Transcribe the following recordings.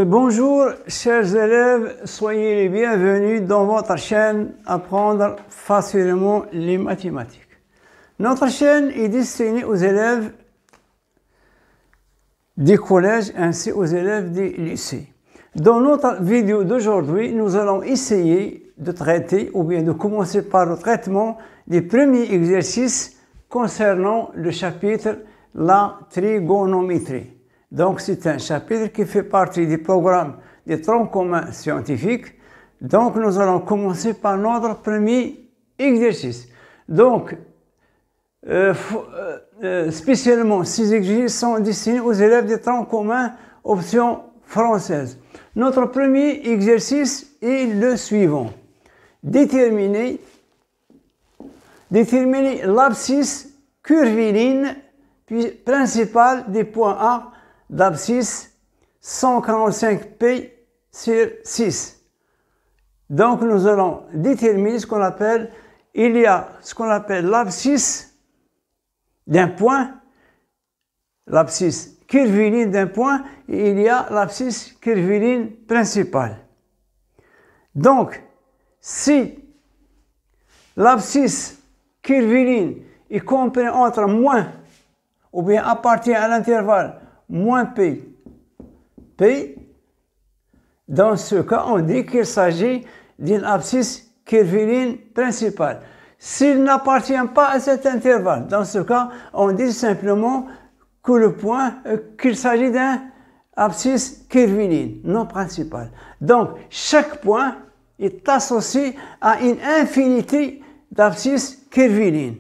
Bonjour, chers élèves, soyez les bienvenus dans votre chaîne Apprendre facilement les mathématiques. Notre chaîne est destinée aux élèves des collèges ainsi aux élèves des lycées. Dans notre vidéo d'aujourd'hui, nous allons essayer de traiter ou bien de commencer par le traitement des premiers exercices concernant le chapitre la trigonométrie. Donc, c'est un chapitre qui fait partie du programme des troncs communs scientifiques. Donc, nous allons commencer par notre premier exercice. Donc, spécialement, ces exercices sont destinés aux élèves des troncs communs option française. Notre premier exercice est le suivant. Déterminer l'abscisse curviligne principale des points A d'abscisse 145π sur 6. Donc nous allons déterminer ce qu'on appelle, il y a ce qu'on appelle l'abscisse d'un point, l'abscisse curviligne d'un point, et il y a l'abscisse curviligne principale. Donc, si l'abscisse curviligne est compris entre moins, ou bien appartient à l'intervalle moins P, dans ce cas, on dit qu'il s'agit d'une abscisse curviligne principale. S'il n'appartient pas à cet intervalle, dans ce cas, on dit simplement que le point, qu'il s'agit d'un abscisse curviligne, non principale. Donc, chaque point est associé à une infinité d'abscisses curvilignes.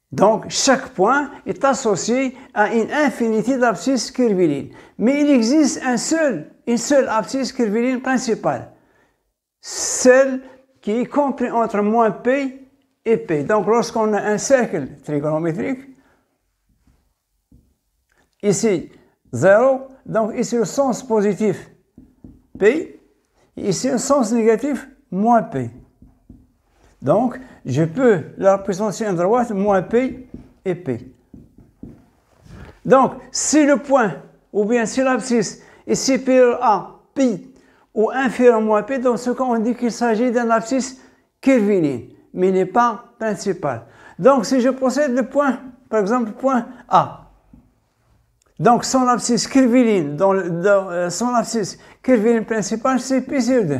Donc, chaque point est associé à une infinité d'abscisses curvilignes. Mais il existe une seule abscisse curviligne principale, celle qui est comprise entre moins P et P. Donc, lorsqu'on a un cercle trigonométrique, ici 0, donc ici le sens positif P, ici le sens négatif moins P. Donc, je peux la représenter à droite, moins P et P. Donc, si le point, ou bien si l'abscisse est supérieure à pi ou inférieure à moins P, dans ce cas, on dit qu'il s'agit d'un abscisse curviligne, mais il n'est pas principal. Donc, si je possède le point, par exemple, le point A, donc son abscisse curviligne, son abscisse curviligne principale, c'est P sur 2.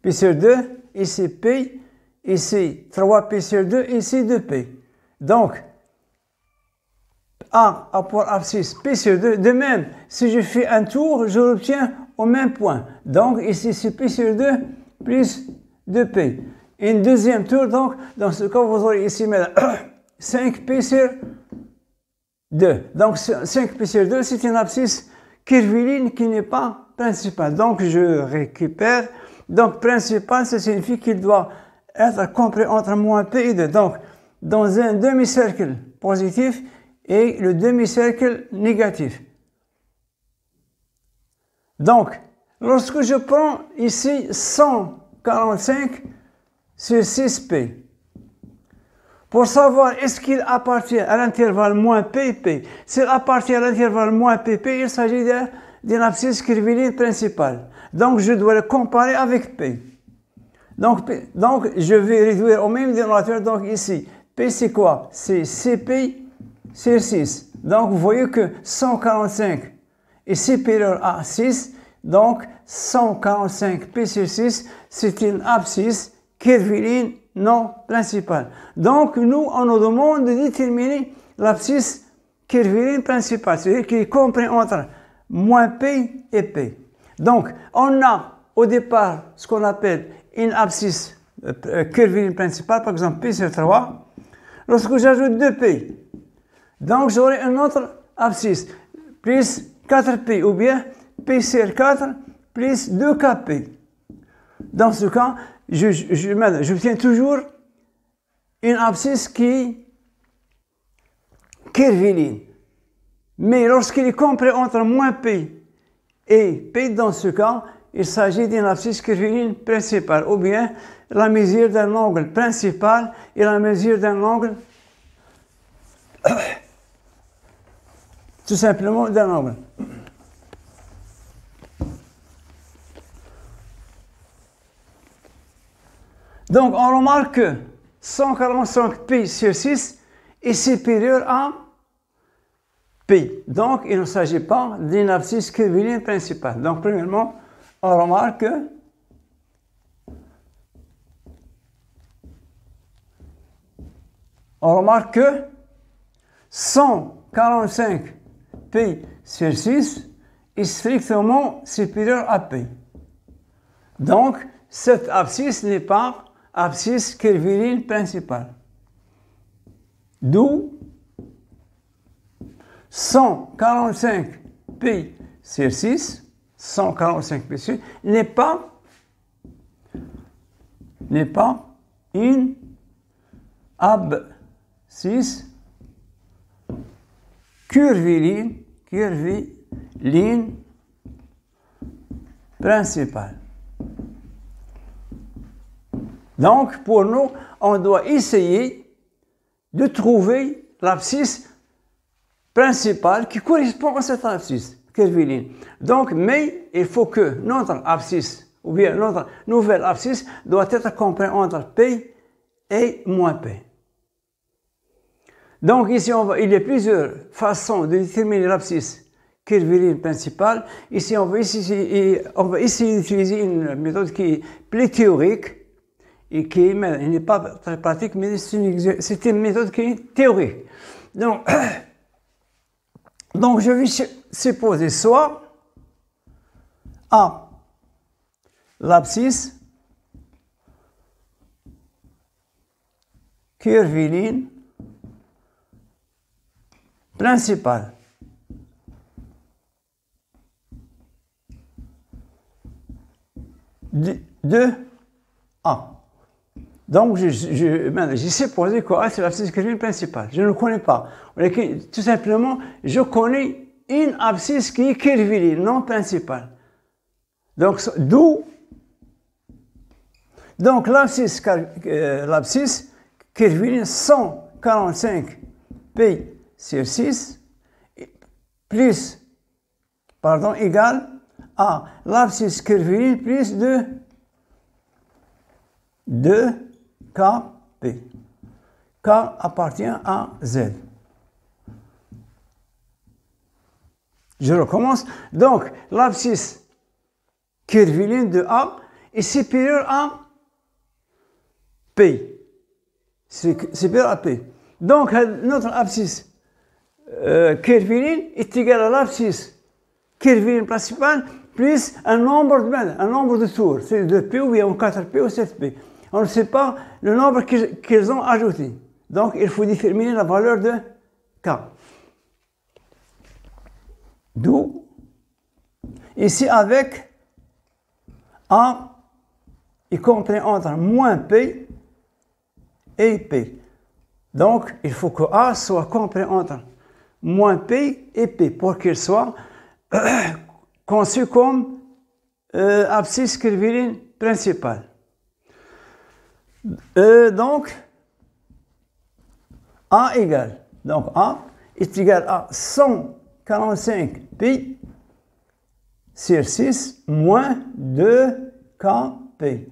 P sur 2, ici P, ici 3P sur 2, ici 2P. Donc, A a pour abscisse P sur 2. De même, si je fais un tour, je l'obtiens au même point. Donc, ici, c'est P sur 2 plus 2P. Et une deuxième tour, donc, dans ce cas, vous aurez ici 5P sur 2. Donc, 5P sur 2, c'est une abscisse curviligne qui n'est pas principale. Donc, je récupère. Donc, principal, ça signifie qu'il doit être compris entre moins P et 2. Donc, dans un demi-cercle positif et le demi-cercle négatif. Donc, lorsque je prends ici 145 sur 6P, pour savoir est-ce qu'il appartient à l'intervalle moins P et P, s'il appartient à l'intervalle moins P et P, il s'agit d'une abscisse curviligne principale. Donc, je dois le comparer avec P. Donc, je vais réduire au même dénominateur. Donc, ici, P, c'est quoi? C'est CP sur 6. Donc, vous voyez que 145 est supérieur à 6. Donc, 145P sur 6, c'est une abscisse curviligne non principale. Donc, on nous demande de déterminer l'abscisse curviligne principale, c'est-à-dire qui est compris entre moins P et P. Donc, on a au départ ce qu'on appelle une abscisse curviligne principale, par exemple P sur 3. Lorsque j'ajoute 2P, donc j'aurai une autre abscisse, plus 4P, ou bien P sur 4 plus 2KP. Dans ce cas, j'obtiens toujours une abscisse qui est curviligne. Mais lorsqu'il est compris entre moins P et P, dans ce cas, il s'agit d'une abscisse curviligne principale, ou bien la mesure d'un angle principal et la mesure d'un angle tout simplement d'un angle. Donc, on remarque que 145π sur 6 est supérieur à π. Donc, il ne s'agit pas d'une abscisse curviligne principale. Donc, premièrement, on remarque que 145π sur 6 est strictement supérieur à π. Donc, cette abscisse n'est pas abscisse curviligne principale. D'où 145π sur 6, 145π sur 6 n'est pas une abscisse curviligne principale. Donc, pour nous, on doit essayer de trouver l'abscisse principale qui correspond à cette abscisse curviligne. Donc, mais il faut que notre abscisse, ou bien notre nouvelle abscisse, doit être comprise entre P et moins P. Donc, ici, il y a plusieurs façons de déterminer l'abscisse curviligne principale. Ici, on va essayer d'utiliser une méthode qui est plus théorique et qui n'est pas très pratique, mais c'est une méthode qui est théorique. Donc, je vais supposer soit A, l'abscisse curviligne principale. De A. Donc, j'ai supposé que A, c'est l'abscisse curviligne principale. Je ne le connais pas. Tout simplement, je connais une abscisse qui est curviligne, non principale. Donc, l'abscisse curviligne 145π sur 6 égale à l'abscisse curviligne plus de 2kp. K appartient à Z. Je recommence. Donc, l'abscisse curviligne de A est supérieure à P. Supérieure à P. Donc, notre abscisse curviligne est égale à l'abscisse curviligne principale plus un nombre de tours. C'est 2P ou bien 4P ou 7P. On ne sait pas le nombre qu'ils ont ajouté. Donc, il faut déterminer la valeur de K. D'où, ici, avec A est compris entre moins P et P. Donc, il faut que A soit compris entre moins P et P pour qu'il soit conçu comme abscisse curviligne principale. Donc, A égale. Donc, A est égal à 145π sur 6 moins 2kp.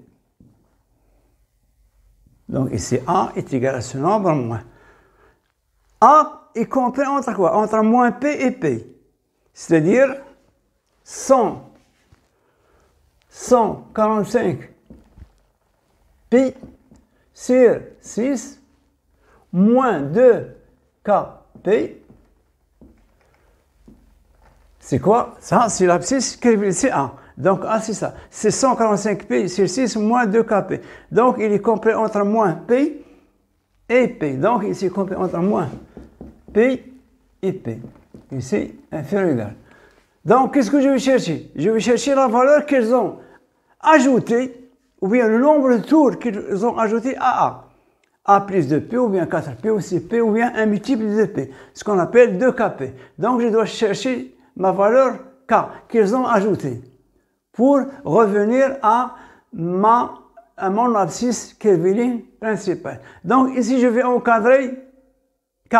Donc, ici, A est égal à ce nombre moins. A est compris entre quoi? Entre moins P et P. C'est-à-dire 145π sur 6 moins 2kp. C'est quoi? Ça, c'est l'abscisse curviligne, c'est A. Donc, A, c'est ça. C'est 145π sur 6 moins 2kp. Donc, il est compris entre moins P et P. Donc, ici, compris entre moins P et P. Ici, inférieur ou égal. Donc, qu'est-ce que je vais chercher? Je vais chercher la valeur qu'ils ont ajoutée, ou bien le nombre de tours qu'ils ont ajouté à A. A plus 2P, ou bien 4P, ou 6P, ou bien un multiple de 2P. Ce qu'on appelle 2kp. Donc, je dois chercher ma valeur K qu'ils ont ajoutée pour revenir à mon abscisse curviligne principale. Donc, ici, je vais encadrer K.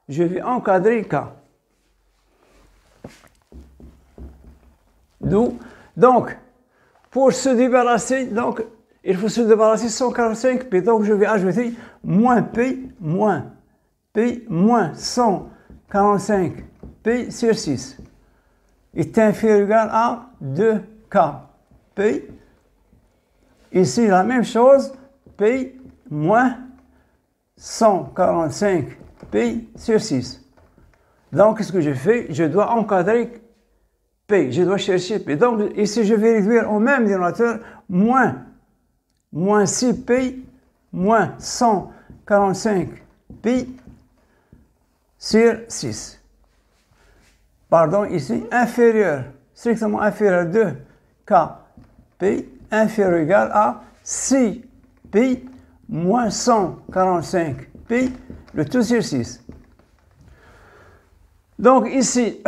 Je vais encadrer K. Donc, pour se débarrasser, donc, il faut se débarrasser de 145p. Donc je vais ajouter moins P moins 145p sur 6 est inférieur ou égal à 2K. P. Ici, la même chose, P moins 145p sur 6. Donc, qu'est-ce que je fais? Je dois encadrer P, je dois chercher P. Donc, ici, je vais réduire au même dénominateur moins 6P moins 145p sur 6. Pardon, ici, inférieur, strictement inférieur à 2Kp, inférieur ou égal à 6P moins 145p, le tout sur 6. Donc ici,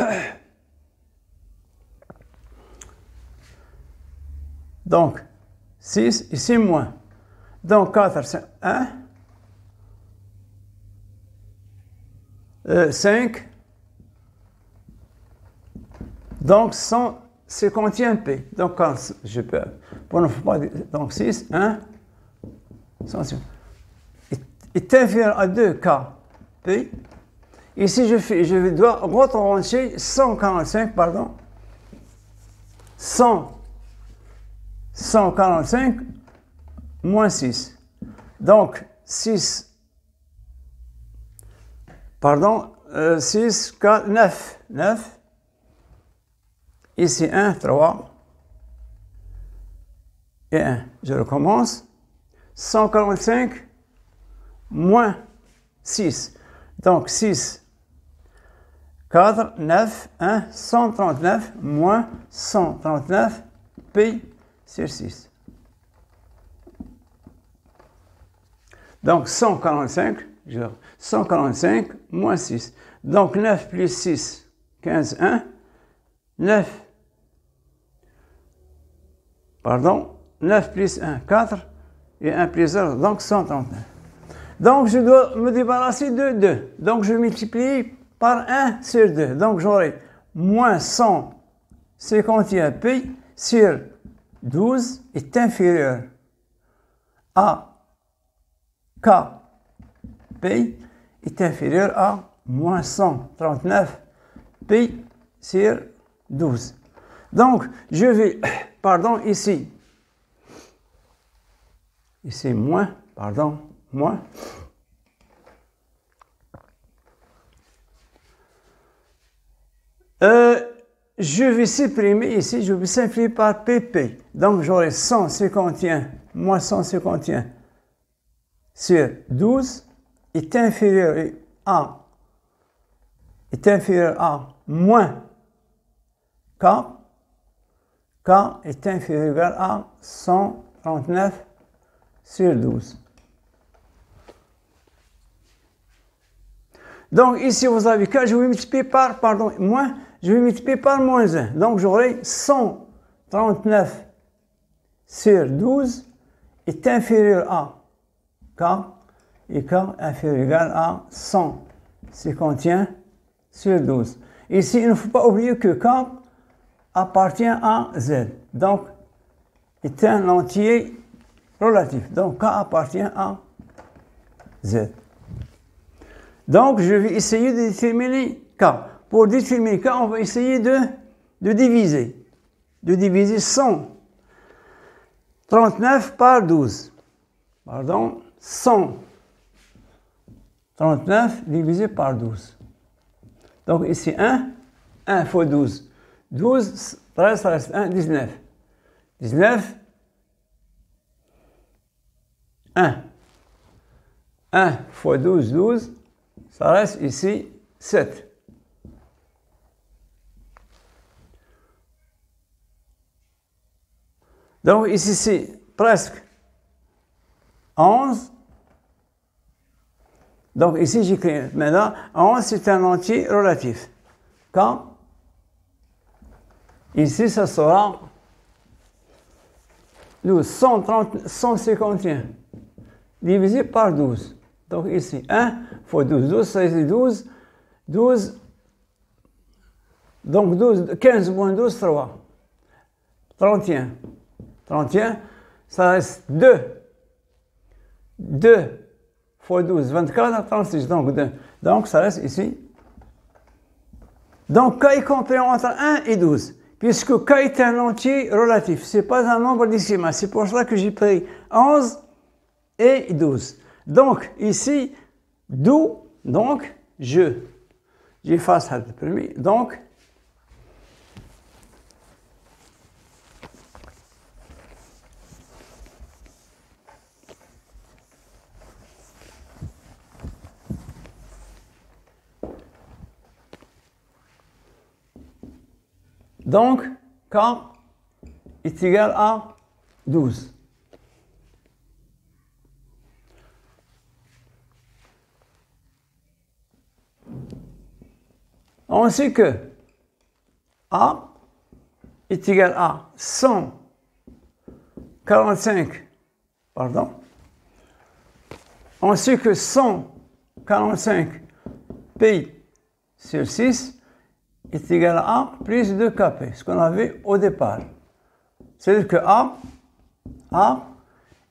donc 6, ici moins. Donc 4, c'est 1. 5. Donc 100, c'est contient P. Donc quand je peux, pour ne pas dire, donc 6, 1, 100, est inférieur à 2K P. Ici, je dois retrancher 145, pardon, 145 moins 6. Donc 6, pardon, 6, 4, 9. Ici 1, 3 et 1. Je recommence. 145 moins 6. Donc 6, 4, 9, 1, 139 moins 139 P sur 6. Donc 145 moins 6. Donc 9 plus 6, 15, 1. 9 plus 1, 4, et 1 plus 0, donc 139. Donc, je dois me débarrasser de 2. Donc, je multiplie par 1 sur 2. Donc, j'aurai moins 151p sur 12 est inférieur à Kp est inférieur à moins 139p sur 12. Donc, je vais, pardon, ici moins, pardon, moins. Je vais supprimer ici, je vais simplifier par pp. Donc, j'aurai 151 moins 151 sur 12 est inférieur à moins K est inférieur ou égal à 139 sur 12. Donc ici vous avez K, je vais multiplier par, moins, je vais multiplier par moins 1. Donc j'aurai 139 sur 12 est inférieur à K, et K inférieur ou égal à 151 sur 12. Ici, il ne faut pas oublier que K appartient à Z. Donc, est un entier relatif. Donc, K appartient à Z. Donc, je vais essayer de déterminer K. Pour déterminer K, on va essayer de diviser. De diviser 139 par 12. Pardon, 139 divisé par 12. Donc, ici, 1 fois 12. 12, ça reste 1, 19. 19, 1. 1 fois 12, 12. Ça reste ici 7. Donc, ici, c'est presque 11. Donc, ici, j'écris maintenant, 11, c'est un entier relatif. Quand ici, ça sera 12, 151 divisé par 12. Donc, ici, 1 fois 12, 12, ça c'est 12. 12, donc 12, 15 moins 12, 3. 31. 31. ça reste 2. 2 fois 12, 24, 36, donc 2. Donc, ça reste ici. Donc, K est compris entre 1 et 12, puisque K est un entier relatif, ce n'est pas un nombre décimal. C'est pour cela que j'ai pris 11 et 12. Donc, ici, d'où, donc, j'efface le premier. Donc, K est égal à 12. On sait que A est égal à 145, pardon. On sait que 145 pi sur 6 est égal à A plus 2kp, ce qu'on avait au départ. C'est-à-dire que A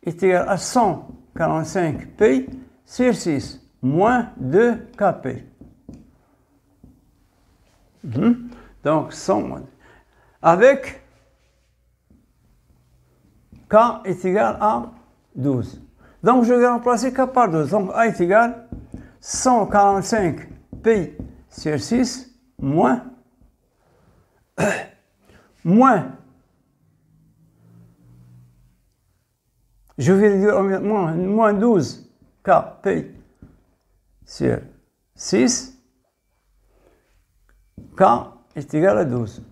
est égal à 145 pi sur 6 moins 2kp. Donc 100 avec K est égal à 12. Donc je vais remplacer K par 12. Donc A est égal à 145 pi sur 6 moins je vais dire moins 12 K pi sur 6. K est égal à 12.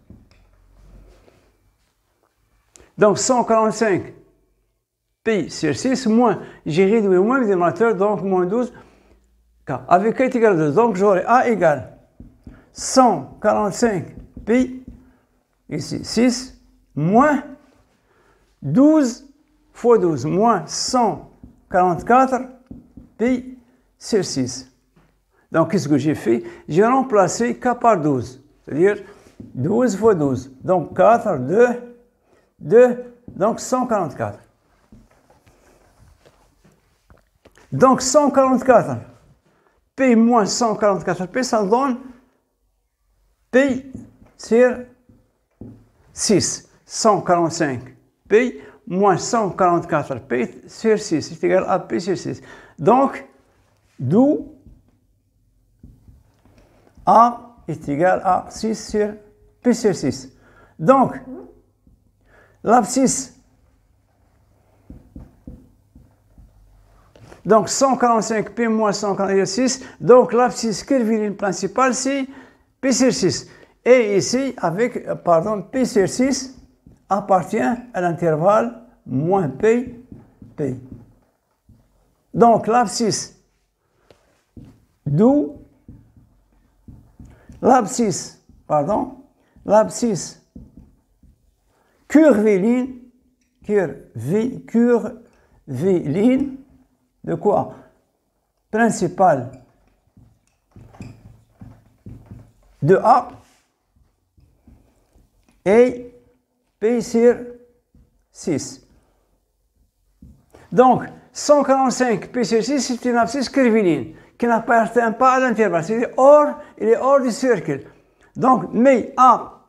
Donc 145 pi sur 6 moins, j'ai réduit moins le dénominateur, donc moins 12 K. Avec K est égal à 12, donc j'aurai A égale 145 pi, ici 6, moins 12 fois 12, moins 144 pi sur 6. Donc, qu'est-ce que j'ai fait? J'ai remplacé K par 12, c'est-à-dire 12 fois 12. Donc, 4, 2, donc 144. Donc, 144, P moins 144 P, ça donne P sur 6. 145 P moins 144 P sur 6, c'est égal à P sur 6. Donc, d'où A est égal à 6 sur P sur 6. Donc, l'abscisse, donc 145 P moins 146, donc l'abscisse curviligne principale, c'est P sur 6. Et ici, avec, P sur 6 appartient à l'intervalle moins P, P. Donc, l'abscisse, d'où l'abscisse curviligne, de quoi? Principale de A et P sur 6. Donc, 145 P sur 6, c'est une abscisse curviligne qui n'appartient pas à l'intervalle. Il est hors du cercle. Donc, mais A,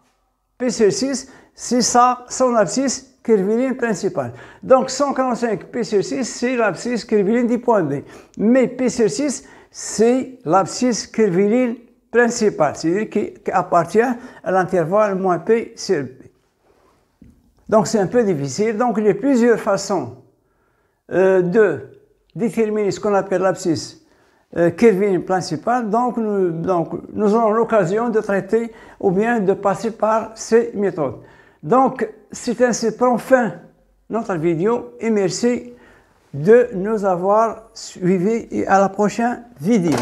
P sur 6, c'est ça, son abscisse curviligne principale. Donc, 145 P sur 6, c'est l'abscisse curviligne du point B. Mais P sur 6, c'est l'abscisse curviligne principale, c'est-à-dire qui appartient à l'intervalle moins P sur B. Donc, c'est un peu difficile. Donc, il y a plusieurs façons de déterminer ce qu'on appelle l'abscisse curviligne principale. Donc, nous aurons l'occasion de traiter ou bien de passer par ces méthodes. Donc, c'est ainsi prend fin notre vidéo et merci de nous avoir suivis et à la prochaine vidéo.